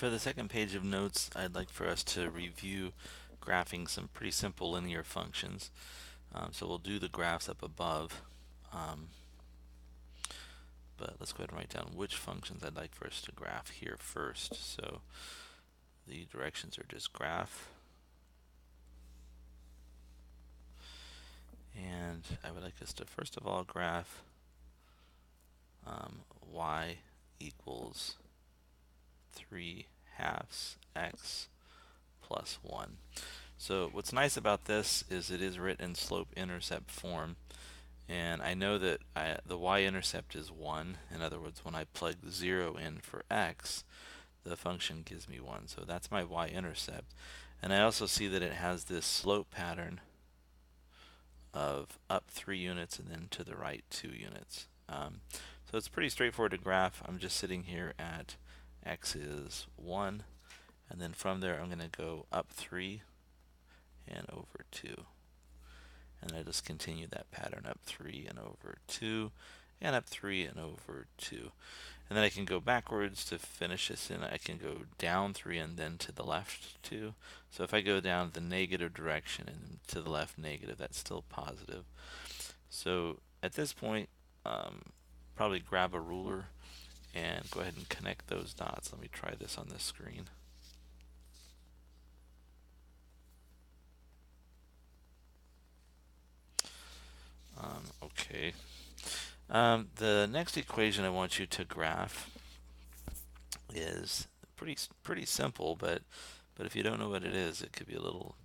For the second page of notes, I'd like for us to review graphing some pretty simple linear functions. So we'll do the graphs up above, but let's go ahead and write down which functions I'd like for us to graph here first. So the directions are just graph, and I would like us to first of all graph y equals 3/2 x plus 1. So what's nice about this is it is written in slope-intercept form, and I know that the y-intercept is 1. In other words, when I plug 0 in for x, the function gives me 1. So that's my y-intercept. And I also see that it has this slope pattern of up 3 units and then to the right 2 units. So it's pretty straightforward to graph. I'm just sitting here at x is 1, and then from there I'm going to go up 3 and over 2. And I just continue that pattern up 3 and over 2 and up 3 and over 2. And then I can go backwards to finish this, and I can go down 3 and then to the left 2. So if I go down the negative direction and to the left negative, that's still positive. So at this point, probably grab a ruler and go ahead and connect those dots. Let me try this on the screen. Okay. The next equation I want you to graph is pretty simple, but if you don't know what it is, it could be a little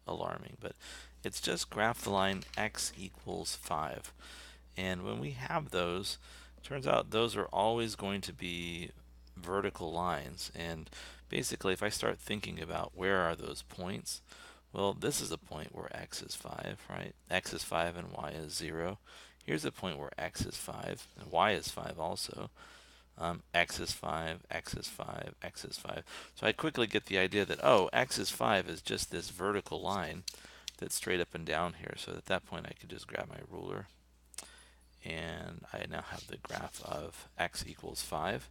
alarming. But it's just graph the line x equals 5. And when we have those, turns out those are always going to be vertical lines. And basically, if I start thinking about where are those points, well, this is a point where x is 5, right? X is 5 and y is 0. Here's a point where x is 5 and y is 5 also. X is 5, x is 5, x is 5. So I quickly get the idea that, oh, x is 5 is just this vertical line that's straight up and down here. So at that point I could just grab my ruler, and I now have the graph of x equals 5.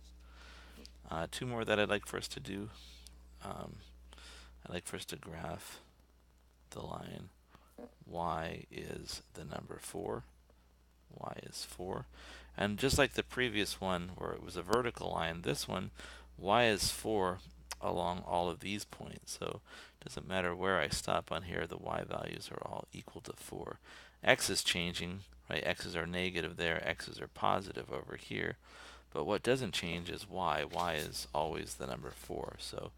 Two more that I'd like for us to do. I'd like for us to graph the line y is the number 4. Y is 4. And just like the previous one where it was a vertical line, this one, y is 4 along all of these points. So it doesn't matter where I stop on here, the y values are all equal to 4. X is changing, right? X's are negative there, X's are positive over here. But what doesn't change is y. Y is always the number 4. So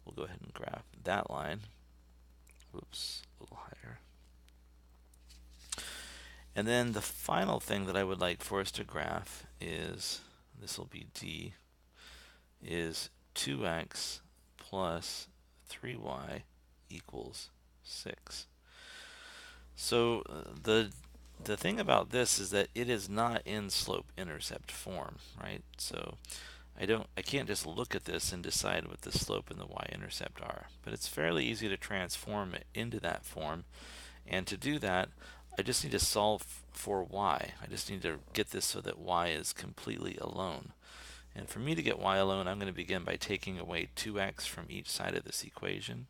we'll go ahead and graph that line. Whoops, a little higher. And then the final thing that I would like for us to graph is, this will be D, is 2x plus 3y equals 6. So the thing about this is that it is not in slope-intercept form, right? So I can't just look at this and decide what the slope and the y-intercept are, but it's fairly easy to transform it into that form. And to do that, I just need to solve for y. I just need to get this so that y is completely alone. And for me to get y alone, I'm going to begin by taking away 2x from each side of this equation.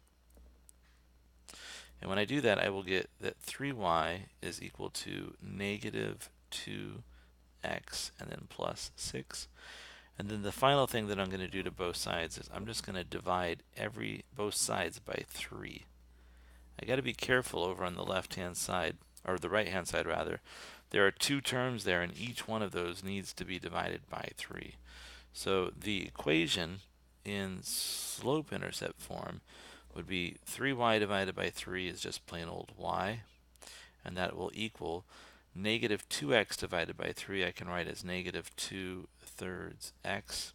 And when I do that, I will get that 3y is equal to negative 2x and then plus 6. And then the final thing that I'm going to do to both sides is I'm just going to divide both sides by 3. I got to be careful over on the left-hand side, or the right-hand side rather. There are 2 terms there, and each one of those needs to be divided by 3. So the equation in slope-intercept form would be 3y divided by 3 is just plain old y, and that will equal negative 2x divided by 3 I can write as negative 2/3 x.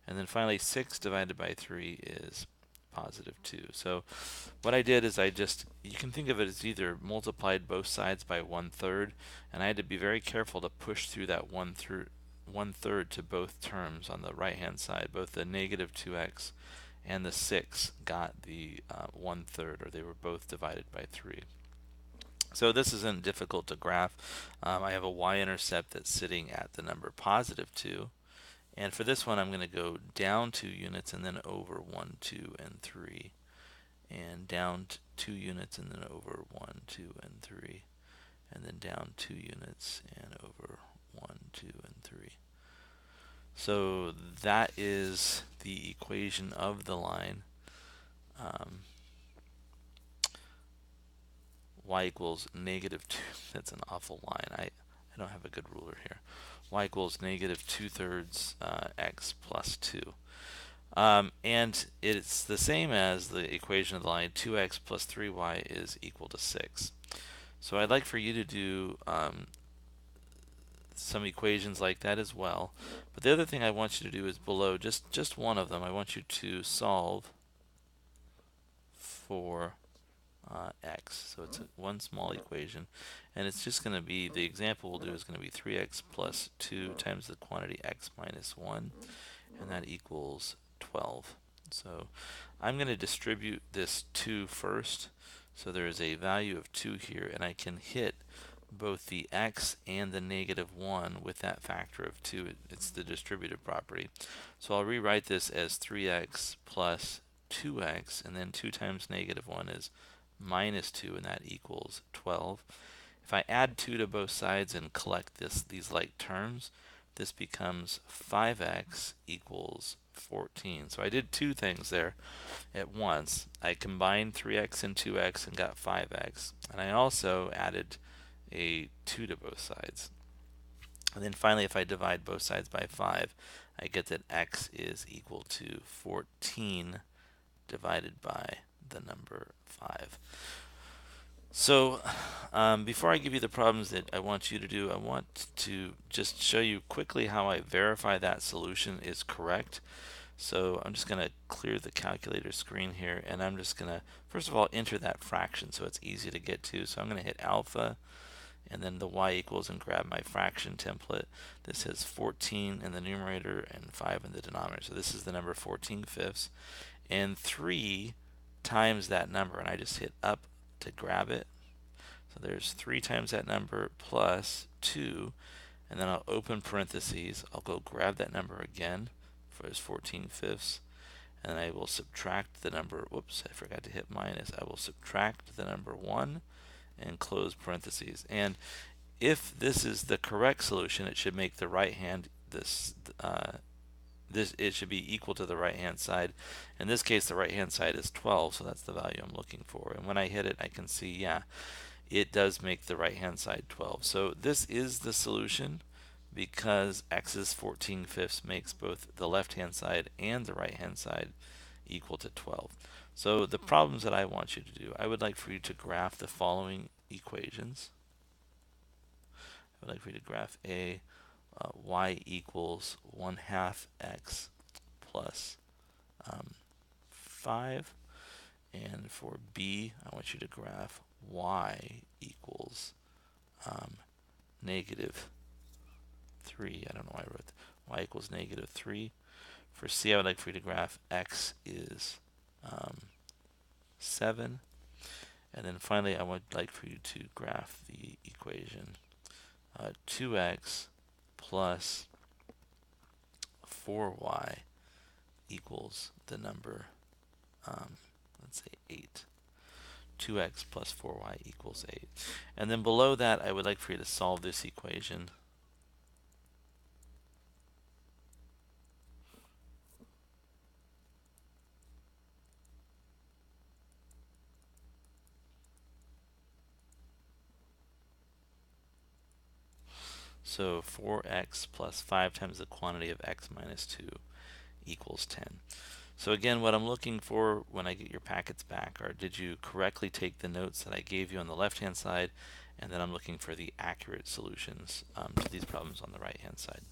And then finally 6 divided by 3 is positive 2. So what I did is you can think of it as either multiplied both sides by 1/3, and I had to be very careful to push through that 1/3 to both terms on the right hand side. Both the negative 2x and the 6 got the 1/3, or they were both divided by 3. So this isn't difficult to graph. I have a y-intercept that's sitting at the number positive 2, And for this one, I'm going to go down 2 units and then over 1, 2, and 3. And down 2 units and then over 1, 2, and 3. And then down 2 units and over 1, 2, and 3. So that is the equation of the line. Y equals negative 2. That's an awful line. I don't have a good ruler here. Y equals negative 2/3 x plus 2. And it's the same as the equation of the line 2x plus 3y is equal to 6. So I'd like for you to do some equations like that as well. But the other thing I want you to do is below, just one of them, I want you to solve for x. So it's one small equation, and it's just going to be, the example we'll do is going to be 3x plus 2 times the quantity x minus 1, and that equals 12. So I'm going to distribute this 2 first. So there is a value of 2 here, and I can hit both the x and the negative 1 with that factor of 2. It's the distributive property. So I'll rewrite this as 3x plus 2x, and then 2 times negative 1 is minus 2, and that equals 12. If I add 2 to both sides and collect these like terms, this becomes 5x equals 14. So I did two things there at once. I combined 3x and 2x and got 5x, and I also added a 2 to both sides. And then finally, if I divide both sides by 5, I get that x is equal to 14 divided by the number 5. So before I give you the problems that I want you to do, I want to just show you quickly how I verify that solution is correct. So I'm just going to clear the calculator screen here, and I'm just going to first of all enter that fraction so it's easy to get to. So I'm going to hit alpha and then the y equals and grab my fraction template. This has 14 in the numerator and 5 in the denominator. So this is the number 14/5, and 3 times that number, and I just hit up to grab it. So there's 3 times that number plus 2, and then I'll open parentheses. I'll go grab that number again for his 14/5, and I will subtract the number. Whoops, I forgot to hit minus. I will subtract the number 1 and close parentheses. And if this is the correct solution, it should make the right hand it should be equal to the right hand side. In this case, the right hand side is 12, so that's the value I'm looking for. And when I hit it, I can see, yeah, it does make the right hand side 12. So this is the solution because x's 14/5 makes both the left hand side and the right hand side equal to 12. So the problems that I want you to do, I would like for you to graph the following equations. I would like for you to graph A, y equals 1/2 x plus 5. And for B, I want you to graph y equals negative 3. I don't know why I wrote that. Y equals negative 3. For C, I would like for you to graph x is 7. And then finally, I would like for you to graph the equation 2x plus 4y equals the number, let's say 8. 2x plus 4y equals 8. And then below that, I would like for you to solve this equation. So 4x plus 5 times the quantity of x minus 2 equals 10. So again, what I'm looking for when I get your packets back are, did you correctly take the notes that I gave you on the left-hand side? And then I'm looking for the accurate solutions to these problems on the right-hand side.